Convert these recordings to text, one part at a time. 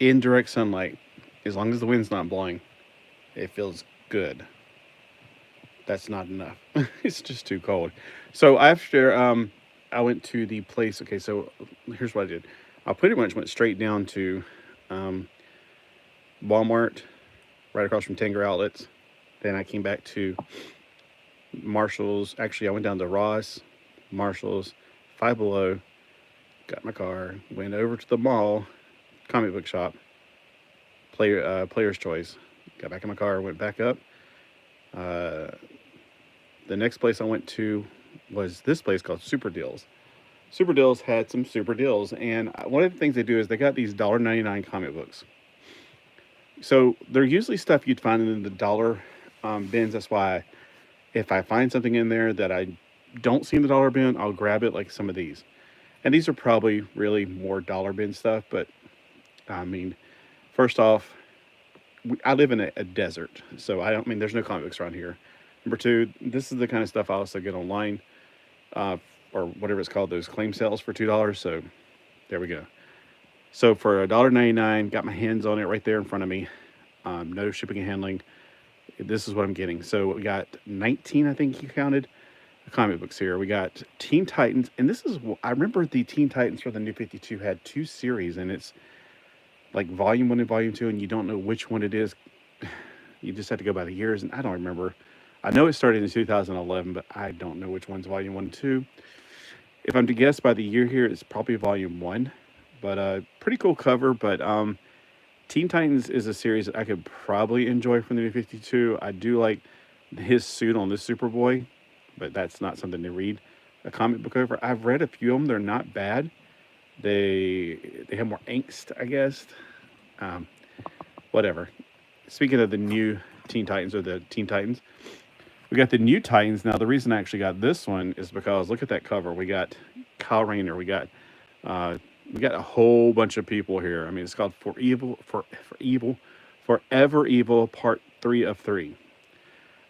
in direct sunlight, as long as the wind's not blowing, it feels good. That's not enough. It's just too cold. So after I went to the place. Okay, so here's what I did. I pretty much went straight down to um, Walmart, right across from Tanger Outlets. Then I came back to Marshalls. Actually, I went down to Ross, Marshalls, Five Below. Got my car, went over to the mall, comic book shop, Player's Choice. Got back in my car, went back up. Uh, the next place I went to was this place called Super Deals. Super Deals had some super deals, and one of the things they do is they got these $1.99 comic books. So they're usually stuff you'd find in the dollar bins. That's why if I find something in there that I don't see in the dollar bin, I'll grab it, like some of these. And these are probably really more dollar bin stuff, but I mean, first off, I live in a desert, so I don't I mean there's no comic books around here. Number two, this is the kind of stuff I also get online, uh, or whatever it's called, those claim sales for $2. So there we go. So for $1.99, got my hands on it right there in front of me. No shipping and handling. This is what I'm getting. So we got 19, I think you counted, comic books here. We got Teen Titans, and this is I remember the Teen Titans for the New 52 had two series, and it's like volume one and volume two, and you don't know which one it is. You just have to go by the years, and I don't remember. I know it started in 2011, but I don't know which one's volume one and two. If I'm to guess by the year here, it's probably volume one. But pretty cool cover. But Teen Titans is a series that I could probably enjoy from the New 52. I do like his suit on this Superboy, but that's not something to read a comic book over. I've read a few of them. They're not bad. They have more angst, I guess. Um, Whatever. Speaking of the new Teen Titans, or the Teen Titans, we got the new Titans. Now, the reason I actually got this one is because look at that cover. We got Kyle Rayner. Uh, we got a whole bunch of people here. I mean, it's called For Evil, Forever Evil, Part 3 of 3.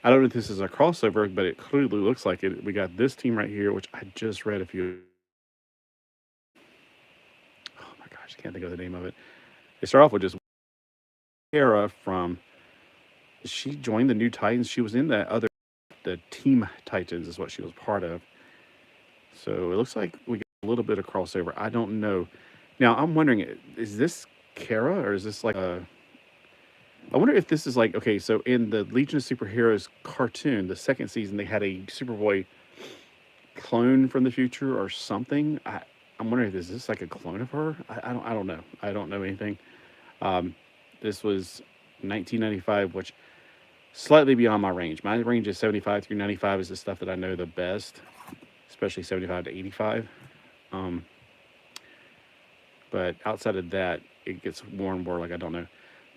I don't know if this is a crossover, but it clearly looks like it. We got this team right here, which I just read a few. Oh my gosh, I can't think of the name of it. They start off with just Kara from. She joined the new Titans. She was in that other, the Team Titans is what she was part of. So it looks like we got a little bit of crossover. I don't know. Now I'm wondering, is this Kara or is this like a? I wonder if this is like, okay. So in the Legion of Superheroes cartoon, the second season, they had a Superboy clone from the future or something. I'm wondering if this is like a clone of her. I don't know. I don't know anything. Um, this was 1995, which slightly beyond my range. My range is 75 through 95 is the stuff that I know the best, especially 75 to 85. Um, but outside of that, it gets more and more like I don't know.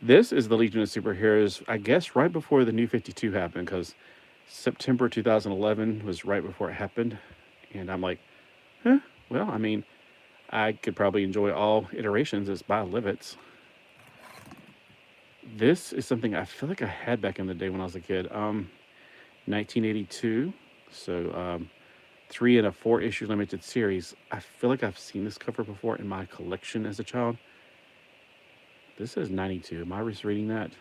This is the Legion of Superheroes, I guess, right before the New 52 happened, because September 2011 was right before it happened. And I'm like, huh, well, I mean, I could probably enjoy all iterations. It's by Livets. This is something I feel like I had back in the day when I was a kid. 1982. So, 3 and a 4 issue limited series. I feel like I've seen this cover before in my collection as a child. This is 92. Am I just reading that?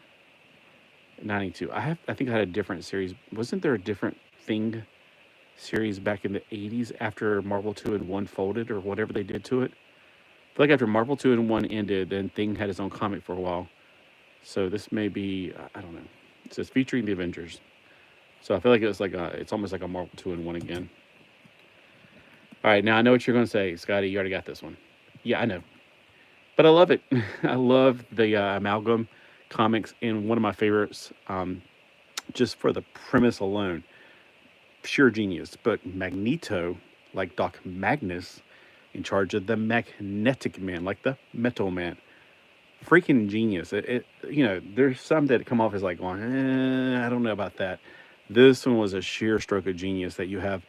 92. I think I had a different series. Wasn't there a different Thing series back in the 80s after Marvel 2 and 1 folded or whatever they did to it? I feel like after Marvel 2 and 1 ended, then Thing had his own comic for a while. So this may be, I don't know. It says featuring the Avengers. So I feel like it's almost like a Marvel 2 and 1 again. All right, now I know what you're going to say, Scotty. You already got this one. Yeah, I know. But I love it. I love the amalgam comics, and one of my favorites, just for the premise alone, pure genius. But Magneto, like Doc Magnus, in charge of the Magnetic Man, like the Metal Man. Freaking genius. There's some that come off as like going, I don't know about that. This one was a sheer stroke of genius that you have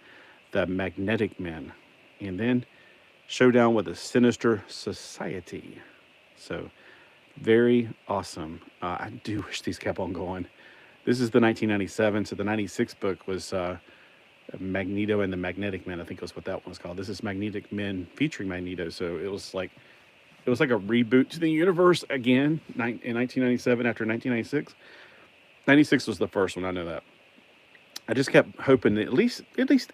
the Magnetic Man. And then showdown with a sinister society. So very awesome. I do wish these kept on going. This is the 1997. So the 96 book was Magneto and the Magnetic Man. I think was what that one was called. This is Magnetic Men featuring Magneto. So it was like it was like a reboot to the universe again in 1997 after 1996. 96 was the first one, I know that. I just kept hoping that at least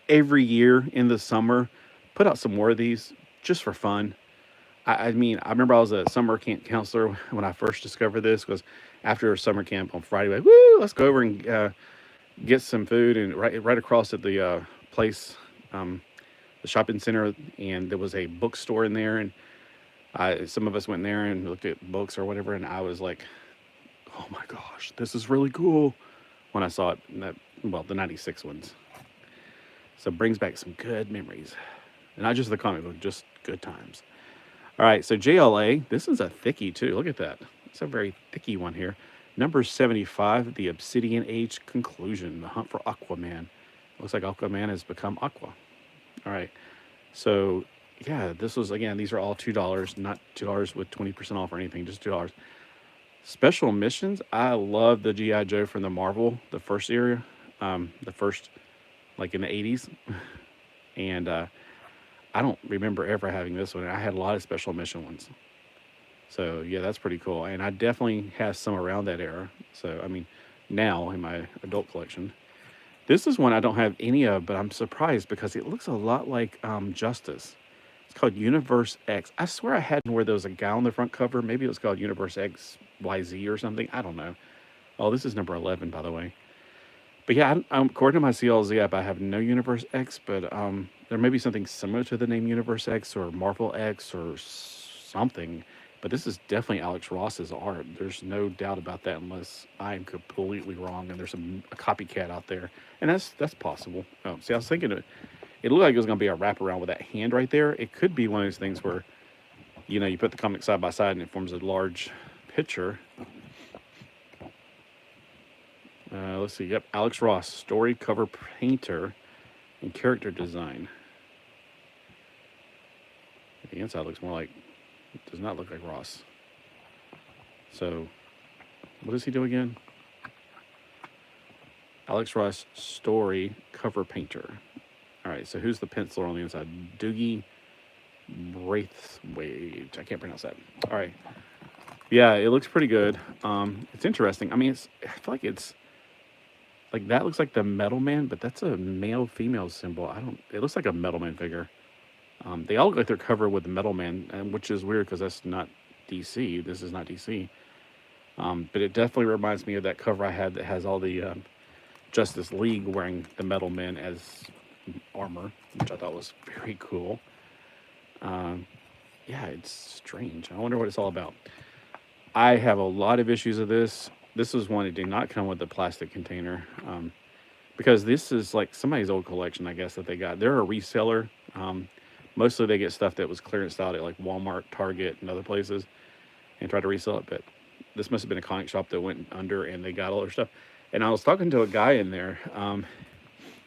every year in the summer, put out some more of these just for fun. I mean, I remember I was a summer camp counselor when I first discovered this. Was after summer camp on Friday, like, woo, let's go over and get some food, and right across at the place, um, the shopping center, and there was a bookstore in there, and some of us went there and looked at books or whatever, and I was like, oh my gosh, this is really cool when I saw it. Well, the 96 ones. So it brings back some good memories. And not just the comic book, just good times. All right, so JLA, this is a thickie too. Look at that. It's a very thicky one here. Number 75, The Obsidian Age Conclusion, The Hunt for Aquaman. Looks like Aquaman has become Aqua. All right, so yeah, this was, again, these are all $2, not $2 with 20% off or anything, just $2. Special missions, I love the G.I. Joe from the Marvel, the first era, the first, like in the 80s. And I don't remember ever having this one. I had a lot of special mission ones. So yeah, that's pretty cool. And I definitely have some around that era. So, I mean, now in my adult collection. This is one I don't have any of, but I'm surprised because it looks a lot like Justice. It's called Universe X. I swear I had one where there was a guy on the front cover. Maybe it was called Universe X YZ or something. I don't know. Oh, this is number 11, by the way. But yeah, according to my CLZ app, I have no Universe X, but there may be something similar to the name Universe X or Marvel X or something. But this is definitely Alex Ross's art. There's no doubt about that, unless I'm completely wrong and there's a copycat out there, and that's possible. Oh, see, I was thinking it looked like it was going to be a wraparound with that hand right there. It could be one of those things where, you put the comic side by side and it forms a large picture. Let's see. Yep, Alex Ross, story, cover, painter, and character design. The inside looks more like, it does not look like Ross. So, what does he do again? Alex Ross, story, cover, painter. All right, so who's the penciler on the inside? Doogie Braithwaite. I can't pronounce that. All right. Yeah, it looks pretty good. It's interesting. I mean, I feel like it's like that looks like the Metal Man, but that's a male-female symbol. It looks like a Metal Man figure. They all look like they're covered with the Metal Man, which is weird because that's not DC. This is not DC. But it definitely reminds me of that cover I had that has all the Justice League wearing the Metal Men as armor, which I thought was very cool. Yeah, it's strange. I wonder what it's all about. I have a lot of issues with this. This is one that did not come with the plastic container, because this is like somebody's old collection, I guess, that they got. They're a reseller. Mostly they get stuff that was clearance out at like Walmart, Target, and other places and try to resell it. But this must have been a comic shop that went under and they got all their stuff. And I was talking to a guy in there.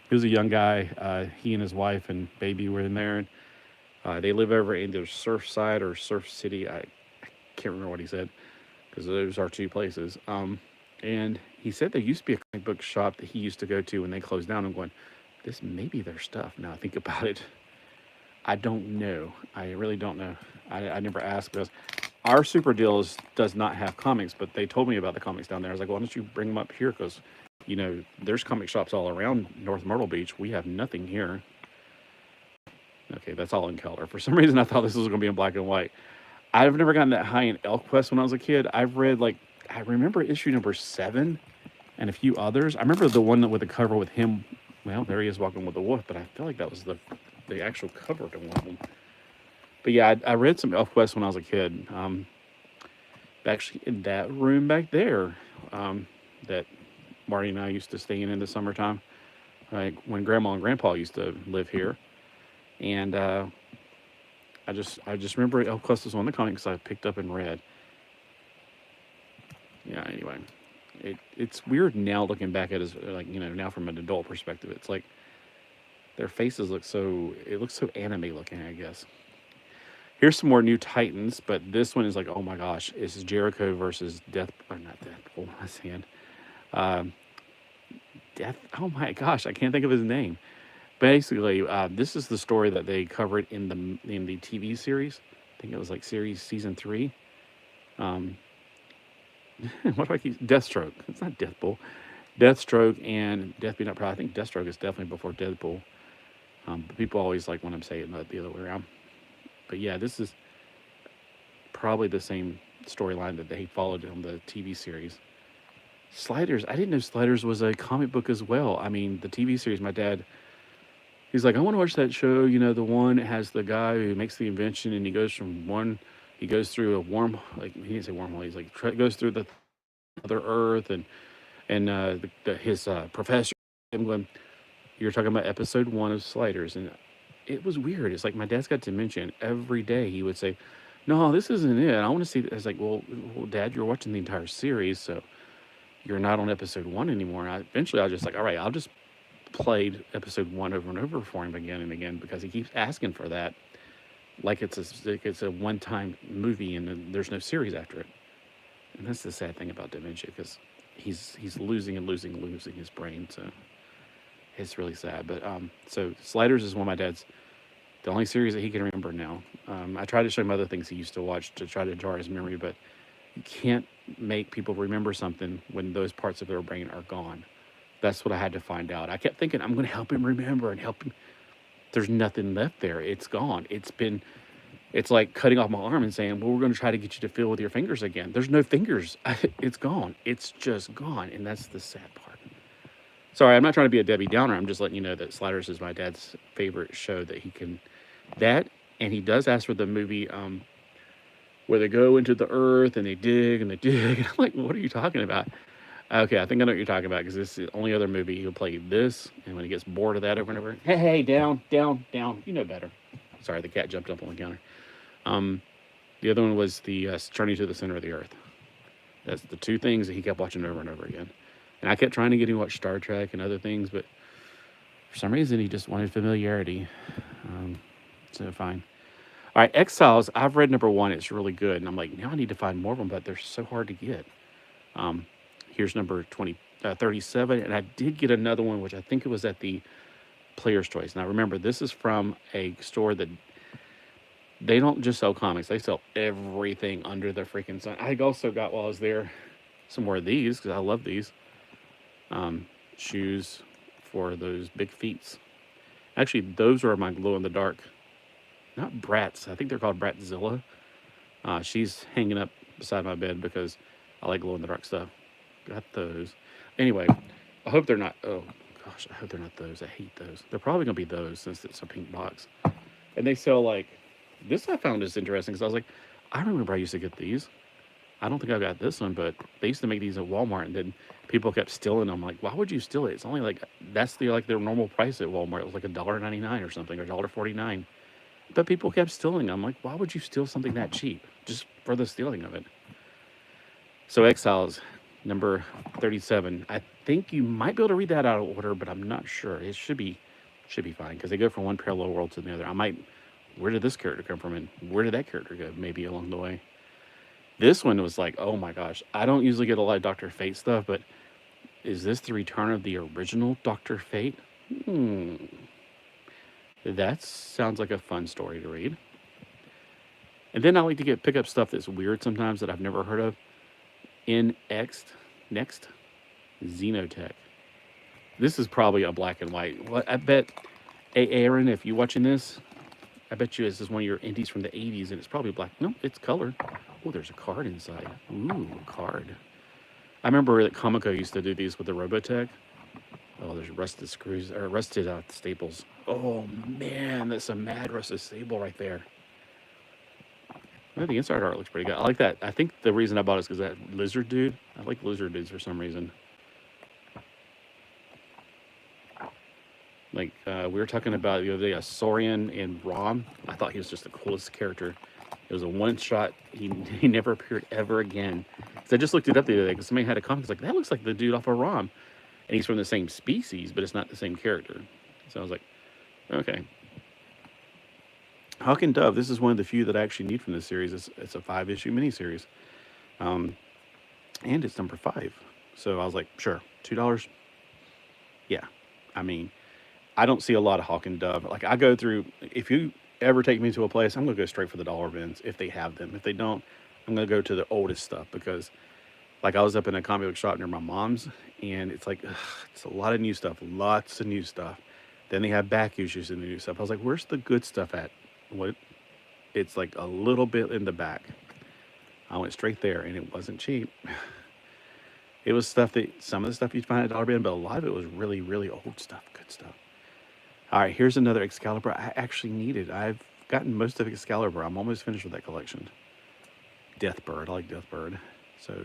He was a young guy. He and his wife and baby were in there. And they live over in either Surfside or Surf City. I can't remember what he said because those are two places. And he said there used to be a comic book shop that he used to go to when they closed down. I'm going, this may be their stuff. Now I think about it. I don't know. I really don't know. I never asked because our Super Deals does not have comics, but they told me about the comics down there. I was like, why don't you bring them up here? Because, there's comic shops all around North Myrtle Beach. We have nothing here. Okay, that's all in color. For some reason, I thought this was going to be in black and white. I've never gotten that high in ElfQuest when I was a kid. I've read, I remember issue number 7 and a few others. I remember the one with the cover with him. Well, there he is walking with the wolf, but I feel like that was the actual cover to one of them. But yeah, I read some ElfQuest when I was a kid. Actually, in that room back there, that Marty and I used to stay in the summertime, like when Grandma and Grandpa used to live here. And I just remember ElfQuest was one of the comics I picked up and read. Yeah. Anyway, it's weird now looking back at it as now from an adult perspective. It's like their faces looks so anime looking, I guess. Here's some more new Titans, but this one is like, oh my gosh, it's Jericho versus not Deathpool, my hand. Oh my gosh, I can't think of his name. Basically, this is the story that they covered in the TV series think it was like season 3. Um, what do I keep? Deathstroke. It's not Deathpool. Deathstroke and Death Be Not Proud. I think Deathstroke is definitely before Deadpool. But people always like when I'm saying it, not the other way around. But yeah, this is probably the same storyline that they followed on the TV series. Sliders. I didn't know Sliders was a comic book as well. I mean, the TV series, my dad, he's like, I want to watch that show. You know, the one that has the guy who makes the invention and he goes through a worm, like, he didn't say wormhole, he's like, goes through the other Earth and his professor. I'm going, you're talking about episode 1 of Sliders. And it was weird. It's like my dad's got dementia, and every day he would say, no, this isn't it. I want to see it. I was like, well, Dad, you're watching the entire series, so you're not on episode 1 anymore. And eventually I was just like, all right, I'll just played episode 1 over and over for him again and again because he keeps asking for that, like it's a one-time movie and then there's no series after it. And that's the sad thing about dementia, because he's losing his brain. So it's really sad. But so Sliders is one of my dad's, the only series that he can remember now. I tried to show him other things he used to watch to try to jar his memory, but you can't make people remember something when those parts of their brain are gone. That's what I had to find out. I kept thinking, I'm going to help him remember and help him. There's nothing left there. It's gone. It's like cutting off my arm and saying, well, we're going to try to get you to feel with your fingers again. There's no fingers. It's gone. It's just gone. And that's the sad part. Sorry, I'm not trying to be a Debbie Downer. I'm just letting you know that Sliders is my dad's favorite show that he can, that, and he does ask for the movie where they go into the earth and they dig and they dig. And I'm like, what are you talking about? Okay, I think I know what you're talking about, because this is the only other movie he'll play this, and when he gets bored of that over and over, hey, down, down, down, you know better. Sorry, the cat jumped up on the counter. The other one was the Journey to the Center of the Earth. That's the two things that he kept watching over and over again. And I kept trying to get him to watch Star Trek and other things, but for some reason he just wanted familiarity. So fine. All right, Exiles, I've read number 1. It's really good. And I'm like, now I need to find more of them, but they're so hard to get. Here's number 37. And I did get another one, which I think it was at the Player's Choice. Now, remember, this is from a store that they don't just sell comics. They sell everything under the freaking sun. I also got, while I was there, some more of these, because I love these. Shoes for those big feet. Actually, those are my glow-in-the-dark, not brats. I think they're called Bratzilla. She's hanging up beside my bed because I like glow-in-the-dark stuff. Got those. Anyway, I hope they're not, oh gosh, I hope they're not those. I hate those. They're probably going to be those since it's a pink box. And they sell, like, this I found is interesting because I was like, I remember I used to get these. I don't think I got this one, but they used to make these at Walmart, and then people kept stealing them. Like, why would you steal it? It's only like, that's their normal price at Walmart. It was like $1.99 or something, or $1.49. But people kept stealing them. Like, why would you steal something that cheap just for the stealing of it? So Exiles, number 37. I think you might be able to read that out of order, but I'm not sure. It should be fine, because they go from one parallel world to the other. Where did this character come from, and where did that character go? Maybe along the way. This one was like, oh my gosh. I don't usually get a lot of Dr. Fate stuff, but is this the return of the original Dr. Fate? That sounds like a fun story to read. And then I like to pick up stuff that's weird sometimes that I've never heard of. Next, Xenotech. This is probably a black and white. Well, I bet, hey Aaron, if you're watching this, I bet you this is one of your indies from the 80s, and it's probably black. No, it's color. Oh, there's a card inside. Ooh, card. I remember that Comico used to do these with the Robotech. Oh, there's rusted screws, or rusted staples. Oh, man, that's a mad rusted staple right there. Well, the inside art looks pretty good. I like that. I think the reason I bought it is because that lizard dude. I like lizard dudes for some reason. Like, we were talking about the other day, Saurian in ROM. I thought he was just the coolest character. It was a one-shot. He never appeared ever again. So I just looked it up the other day because somebody had a comment. It's like, that looks like the dude off of ROM. And he's from the same species, but it's not the same character. So I was like, okay. Hawk and Dove. This is one of the few that I actually need from this series. It's a 5-issue miniseries. And it's number 5. So I was like, sure, $2? Yeah. I mean, I don't see a lot of Hawk and Dove. Like, I go through, if you ever take me to a place, I'm going to go straight for the dollar bins if they have them. If they don't, I'm going to go to the oldest stuff because, like, I was up in a comic book shop near my mom's, and it's like, ugh, it's a lot of new stuff, lots of new stuff. Then they have back issues and the new stuff. I was like, where's the good stuff at? What? It's like a little bit in the back. I went straight there, and it wasn't cheap. It was stuff that, some of the stuff you'd find at Dollar Bin, but a lot of it was really, really old stuff, good stuff. All right, here's another Excalibur I actually needed. I've gotten most of Excalibur. I'm almost finished with that collection. Deathbird, I like Deathbird. So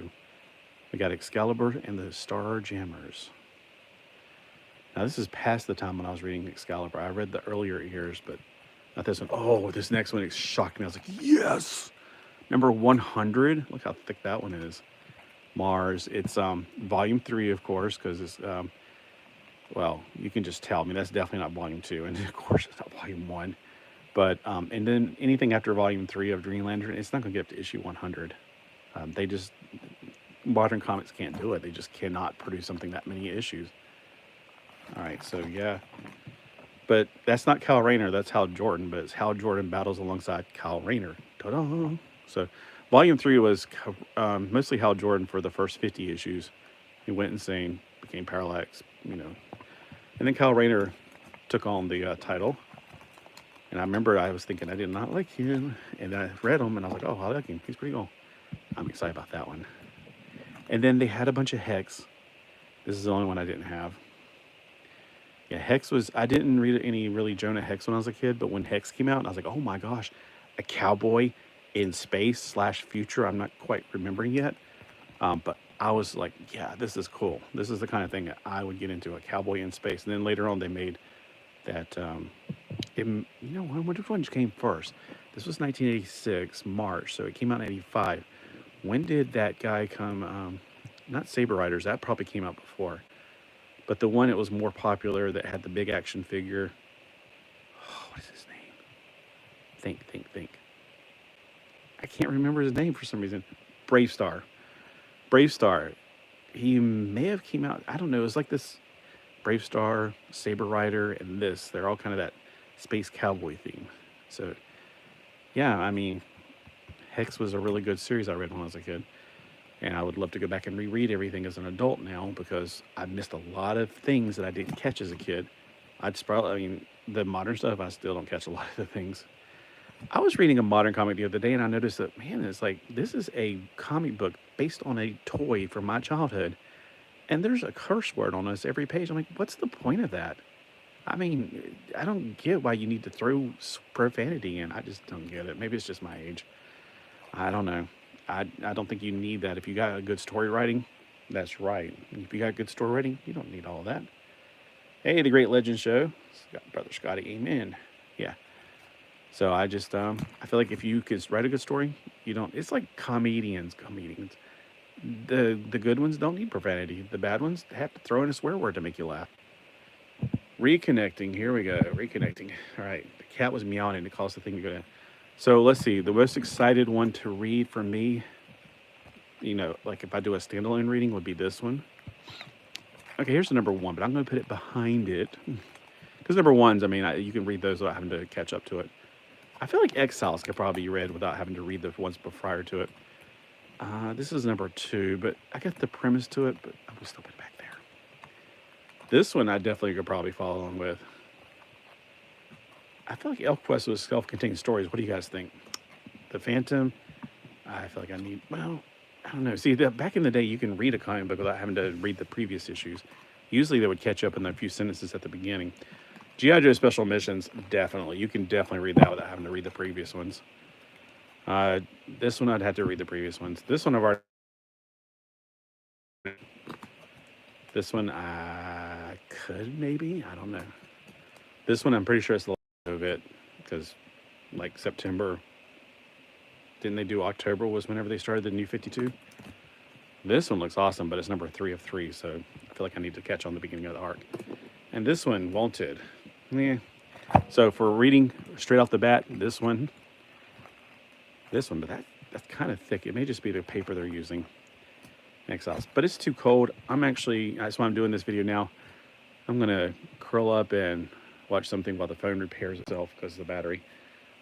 we got Excalibur and the Star Jammers. Now this is past the time when I was reading Excalibur. I read the earlier years, but not this one. Oh, this next one, it shocked me. I was like, yes! Number 100. Look how thick that one is. Mars. It's volume 3, of course, because it's, well, you can just tell. I mean, that's definitely not volume 2. And of course, it's not volume 1. But, and then anything after volume 3 of Green Lantern, it's not going to get up to issue 100. They just, modern comics can't do it. They just cannot produce something that many issues. All right, so yeah. But that's not Kal Rayner, that's Hal Jordan, but it's Hal Jordan battles alongside Kal Rayner. Ta-da! So, volume 3 was mostly Hal Jordan for the first 50 issues. He went insane, became parallax, you know. And then Kal Rayner took on the title. And I remember I was thinking I did not like him. And I read him, and I was like, oh, I like him. He's pretty cool. I'm excited about that one. And then they had a bunch of Hex. This is the only one I didn't have. Yeah, Hex was, I didn't read any really Jonah Hex when I was a kid, but when Hex came out, I was like, oh my gosh, a cowboy in space / future. I'm not quite remembering yet. But I was like, yeah, this is cool. This is the kind of thing that I would get into, a cowboy in space. And then later on, they made that, you know, which one came first? This was 1986, March, so it came out in 85. When did that guy come? Not Saber Riders, that probably came out before. But the one that was more popular that had the big action figure. Oh, what is his name? Think. I can't remember his name for some reason. Brave Star. He may have came out, I don't know, it was like this Brave Star, Saber Rider, and this. They're all kind of that space cowboy theme. So, yeah, I mean, Hex was a really good series I read when I was a kid. And I would love to go back and reread everything as an adult now because I missed a lot of things that I didn't catch as a kid. I mean, the modern stuff, I still don't catch a lot of the things. I was reading a modern comic the other day and I noticed that, man, it's like, this is a comic book based on a toy from my childhood. And there's a curse word on this every page. I'm like, what's the point of that? I mean, I don't get why you need to throw profanity in. I just don't get it. Maybe it's just my age. I don't know. I don't think you need that. If you got a good story writing, that's right. If you got good story writing, you don't need all of that. Hey, The Great Legend Show. Brother Scotty, amen. Yeah. So I just, I feel like if you could write a good story, you don't, it's like comedians. The good ones don't need profanity. The bad ones have to throw in a swear word to make you laugh. Reconnecting. Here we go. Reconnecting. All right. The cat was meowing and it caused the thing to go down. So let's see, the most excited one to read for me, you know, like if I do a standalone reading, would be this one. Okay, here's the number 1, but I'm going to put it behind it. Because number 1s, I mean, you can read those without having to catch up to it. I feel like Exiles could probably be read without having to read the ones prior to it. This is number 2, but I got the premise to it, but I will still put it back there. This one I definitely could probably follow along with. I feel like ElfQuest was self-contained stories. What do you guys think? The Phantom, I feel like I need, well, I don't know. See, back in the day, you can read a comic book without having to read the previous issues. Usually they would catch up in a few sentences at the beginning. G.I. Joe Special Missions, definitely. You can definitely read that without having to read the previous ones. This one, I'd have to read the previous ones. This one, I've already... This one, I could maybe. I don't know. This one, I'm pretty sure it's the of it because like September, didn't they do October was whenever they started the new 52? This one looks awesome, but it's number 3 of 3, so I feel like I need to catch on the beginning of the arc. And this one, Wanted. Yeah. So for reading straight off the bat, this one, but that's kind of thick. It may just be the paper they're using. Exiles, but it's too cold. That's why I'm doing this video now. I'm gonna curl up and watch something while the phone repairs itself because of the battery.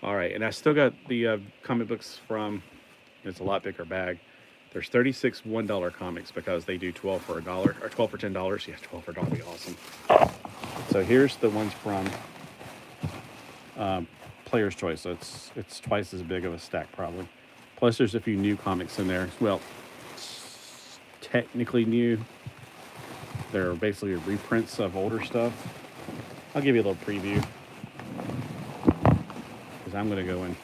All right, and I still got the comic books from. It's a lot bigger bag. There's 36 $1 comics because they do 12 for $1 or 12 for $10. Yeah, 12 for $1 would be awesome. So here's the ones from Player's Choice. So it's twice as big of a stack probably. Plus, there's a few new comics in there. Well, technically new. They're basically reprints of older stuff. I'll give you a little preview because I'm going to go and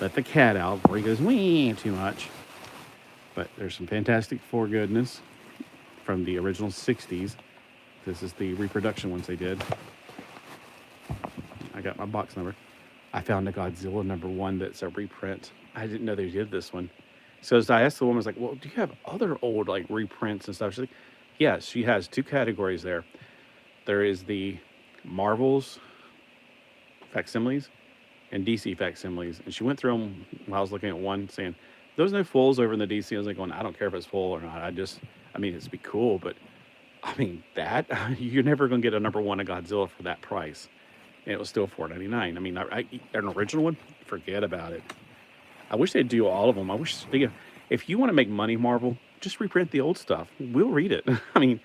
let the cat out before he goes wee too much. But there's some Fantastic Four goodness from the original 60s. This is the reproduction ones they did. I got my box number. I found a Godzilla #1 that's a reprint. I didn't know they did this one. So as I asked the woman, I was like, well, do you have other old like reprints and stuff? She's like, yes, she has two categories there. There is the Marvel's facsimiles and DC facsimiles. And she went through them while I was looking at one saying, there's no fulls over in the DC. I was like going, I don't care if it's full or not. I mean, it's be cool, but I mean, that, you're never going to get a #1 of Godzilla for that price. And it was still $4.99. I mean, an original one, forget about it. I wish they'd do all of them. I wish, if you want to make money, Marvel, just reprint the old stuff. We'll read it. I mean,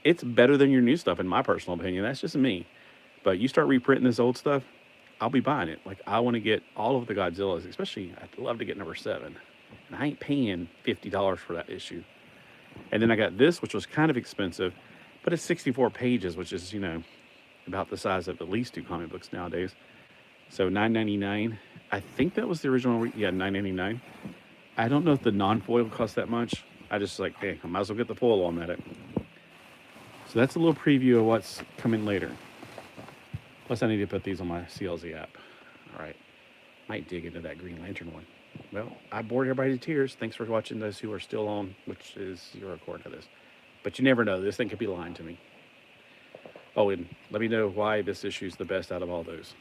it's better than your new stuff, in my personal opinion. That's just me. But you start reprinting this old stuff, I'll be buying it. Like, I want to get all of the Godzillas, especially, I'd love to get #7. And I ain't paying $50 for that issue. And then I got this, which was kind of expensive, but it's 64 pages, which is, about the size of at least 2 comic books nowadays. So $9.99. I think that was the original. Yeah, $9.99. I don't know if the non-foil costs that much. I just like, hey, I might as well get the foil while I'm at it. So that's a little preview of what's coming later. Plus, I need to put these on my CLZ app. All right. Might dig into that Green Lantern one. Well, I bored everybody to tears. Thanks for watching those who are still on, which is your record of this. But you never know. This thing could be lying to me. Oh, and let me know why this issue is the best out of all those.